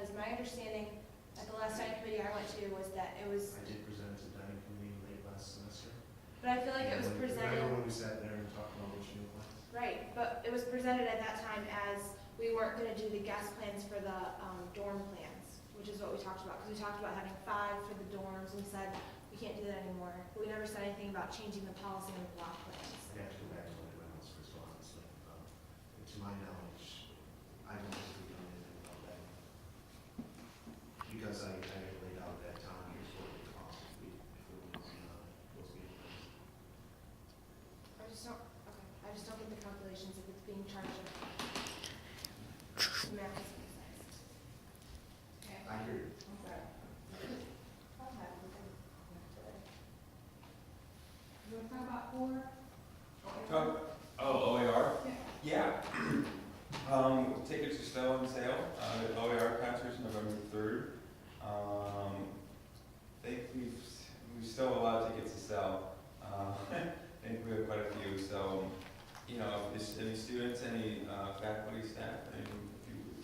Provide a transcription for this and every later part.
because my understanding at the last dining committee I went to was that it was, I did present to dining committee late last semester. but I feel like it was presented. Remember when we sat there and talked about which new plans? Right, but it was presented at that time as we weren't gonna do the guest plans for the dorm plans, which is what we talked about, because we talked about having 5 for the dorms, and we said, we can't do that anymore. But we never said anything about changing the policy on the block plans. I have to go back to my Reynolds first, honestly. To my knowledge, I don't think we've done anything about that. Because I laid out that time, here's what it would cost if we went on those game plans. I just don't get the calculations if it's being charged at the math is precise. Okay. I hear you. You want to talk about 4? OAR? Yeah. Yeah. Tickets are still on sale. The OAR concert's November 3rd. I think we've still a lot of tickets to sell. I think we have quite a few. So, you know, if there's any students, any faculty, staff, if you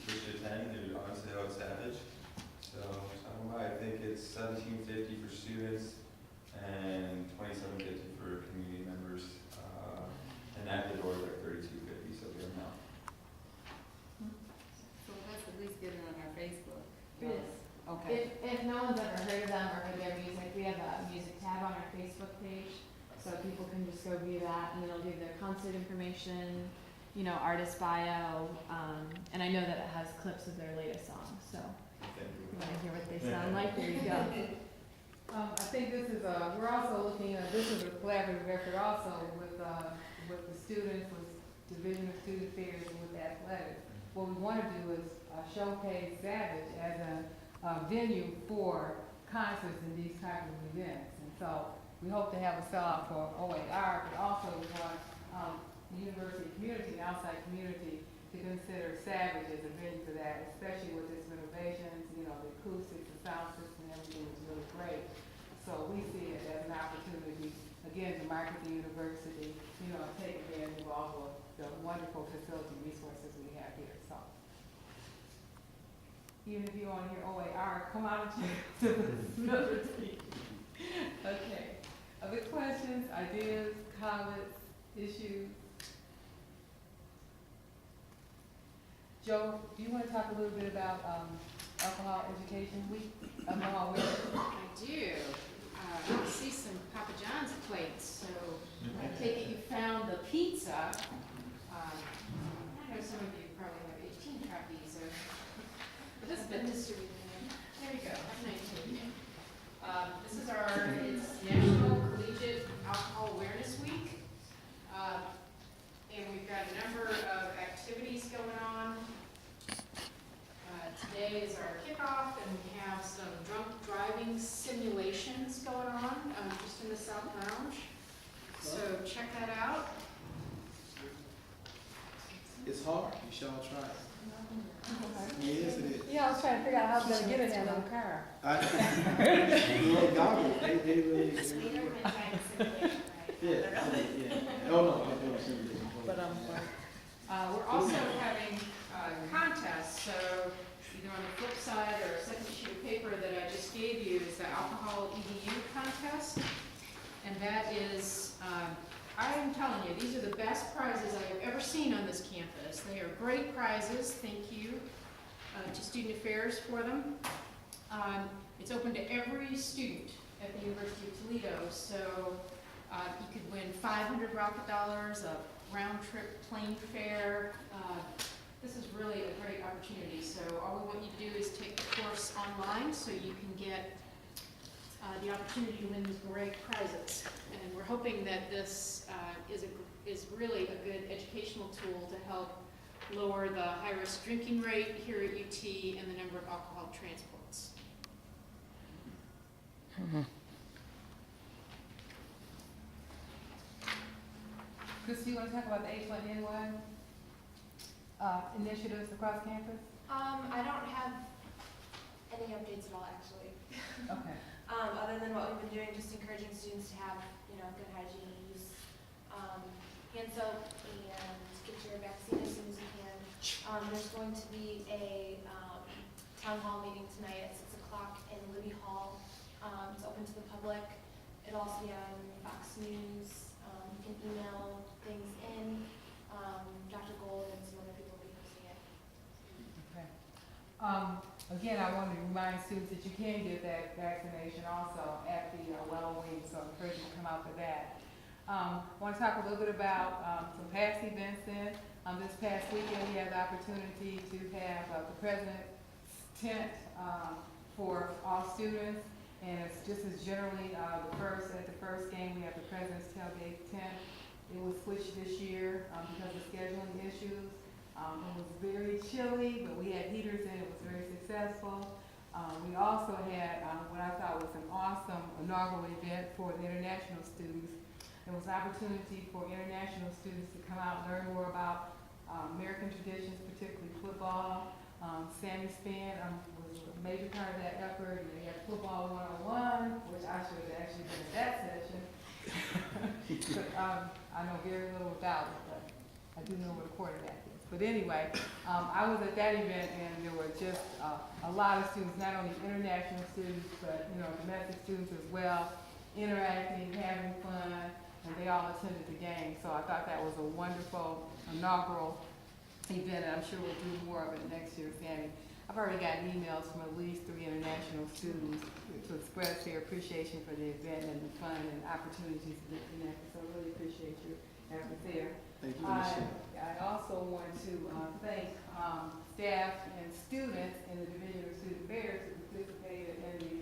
wish to attend, they're on sale at Savage. So, I think it's $17.50 for students and $27.50 for community members. And at the doors are $32.50, so they're not. So let's at least get it on our Facebook. Yes. Okay. If no one's ever heard of them or heard their music, we have a music tab on our Facebook page, so people can just go view that, and it'll give their concert information, you know, artist bio, and I know that it has clips of their latest songs, so if you want to hear what they sound like, there you go. I think this is we're also looking at, this is a collaborative effort also with the students, with Division of Student Affairs and with athletics. What we want to do is showcase Savage as a venue for concerts and these type of events. And so we hope to have a sellout for OAR, but also we want the university community, the outside community, to consider Savage as a venue for that, especially with its renovations, you know, the acoustics, the sound system, everything is really great. So we see it as an opportunity, again, to market the university, you know, and take advantage of all of the wonderful facility resources we have here. So even if you want to hear OAR, come out and check the facility. Okay. Other questions, ideas, comments, issues? Joe, do you want to talk a little bit about Alcohol Education Week? Alcohol awareness? I do. I see some Papa John's plates, so I take it you found the pizza. I know some of you probably have 18 copies of this, but there you go, have 19. This is it's National Collegiate Alcohol Awareness Week. And we've got a number of activities going on. Today is our kickoff, and we have some drunk driving simulations going on just in the South Lounge. So check that out. It's hard. You shall try it. Yes, it is. Yeah, I was trying to figure out how I was gonna get in that little car. The little goggles, they really. Later, we're gonna try the simulation, right? Yeah, yeah. Oh, no, I don't see this. But We're also having contests, so either on the flip side or a second sheet of paper that I just gave you is the alcohol EDU contest. And that is, I'm telling you, these are the best prizes I've ever seen on this campus. They are great prizes, thank you to Student Affairs for them. It's open to every student at the University of Toledo, so you could win $500 rocket dollars, a round-trip plane fare. This is really a great opportunity. So all we want you to do is take the course online so you can get the opportunity to win these great prizes. And we're hoping that this is really a good educational tool to help lower the high-risk drinking rate here at UT and the number of alcohol transports. Chris, do you want to talk about the H1N1 initiatives across campus? I don't have any updates at all, actually. Okay. Other than what we've been doing, just encouraging students to have, you know, good hygiene, use hand soap, and get your vaccine as soon as you can. There's going to be a town hall meeting tonight at 6 o'clock in Libby Hall. It's open to the public. It'll also be on Fox News. You can email things in. Dr. Gold and some other people will be hosting it. Okay. Again, I want to remind students that you can get that vaccination also at the well wing, so I encourage you to come out for that. I want to talk a little bit about some past events then. This past weekend, we had the opportunity to have the president's tent for all students, and it's just as generally at the first game we have the president's tailgate tent. It was switched this year because of scheduling issues. It was very chilly, but we had heaters in. It was very successful. We also had what I thought was an awesome inaugural event for the international students. There was an opportunity for international students to come out and learn more about American traditions, particularly football. Sammy Spann was a major part of that effort. And they had football 101, which I should have actually been at that session. But, I know very little about it, but I do know what a quarterback is. But anyway, I was at that event, and there were just a lot of students, not only international students, but domestic students as well, interacting, having fun, and they all attended the game. So I thought that was a wonderful inaugural event, and I'm sure we'll do more of it next year, Sammy. I've already gotten emails from at least 3 international students to express their appreciation for the event and the fun and opportunities to get connected. So I really appreciate your effort there. Thank you, Michelle. I also want to thank staff and students in the Division of Student Affairs who participated in the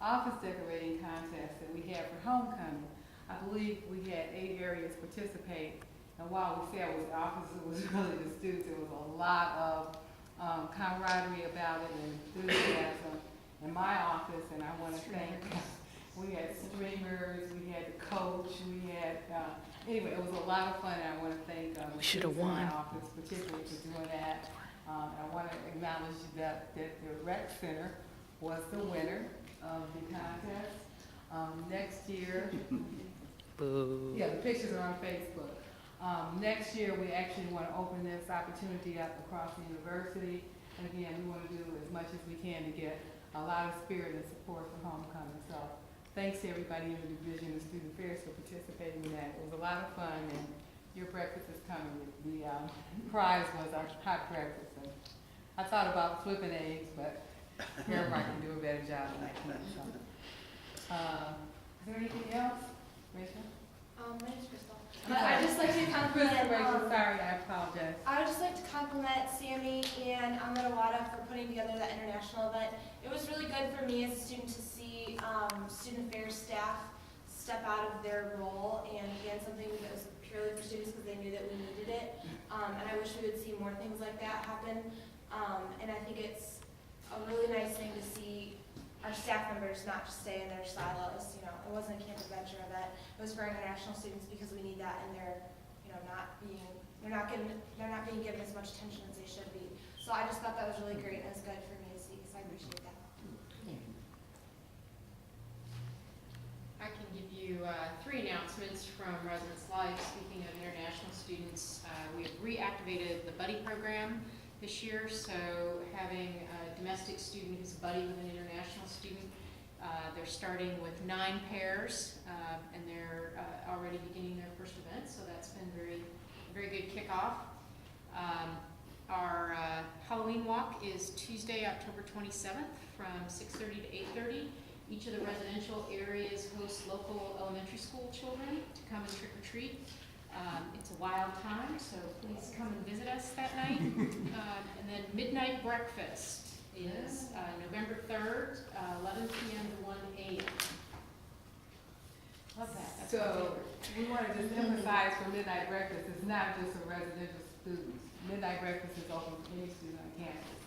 office decorating contest that we had for homecoming. I believe we had 8 areas participate, and while we said it was the office, it was really the students. There was a lot of camaraderie about it and enthusiasm in my office, and I want to thank, we had streamers, we had the coach, we had, anyway, it was a lot of fun, and I want to thank the students in my office particularly for doing that. And I want to acknowledge that the rec center was the winner of the contest. Next year, yeah, the pictures are on Facebook. Next year, we actually want to open this opportunity up across the university. And again, we want to do as much as we can to get a lot of spirit and support for homecoming. So thanks to everybody in the Division of Student Affairs for participating in that. It was a lot of fun, and your breakfast is coming. The prize was a hot breakfast. And I thought about flipping eggs, but everybody can do a better job than I can. So. Is there anything else, Rachel? My name's Crystal. But I'd just like to compliment, Sorry, I apologize. I would just like to compliment Sammy and Awada for putting together that international event. It was really good for me as a student to see student affairs staff step out of their role and begin something that was purely for students because they knew that we needed it. And I wish we would see more things like that happen. And I think it's a really nice thing to see our staff members not just stay in their silos. It wasn't a camp adventure event. It was for international students because we need that, and they're not being given as much attention as they should be. So I just thought that was really great, and it was good for me to see, so I appreciate that. I can give you 3 announcements from Residence Life. Speaking of international students, we have reactivated the buddy program this year, so having a domestic student who's a buddy with an international student, they're starting with 9 pairs, and they're already beginning their first event, so that's been very good kickoff. Our Halloween walk is Tuesday, October 27th from 6:30 to 8:30. Each of the residential areas host local elementary school children to come and trick or treat. It's a wild time, so please come and visit us that night. And then midnight breakfast is November 3rd, 11 p.m. to 1 a.m. Love that. That's my So favorite. we want to just emphasize for midnight breakfast, it's not just for residential students. Midnight breakfast is open for any student on campus.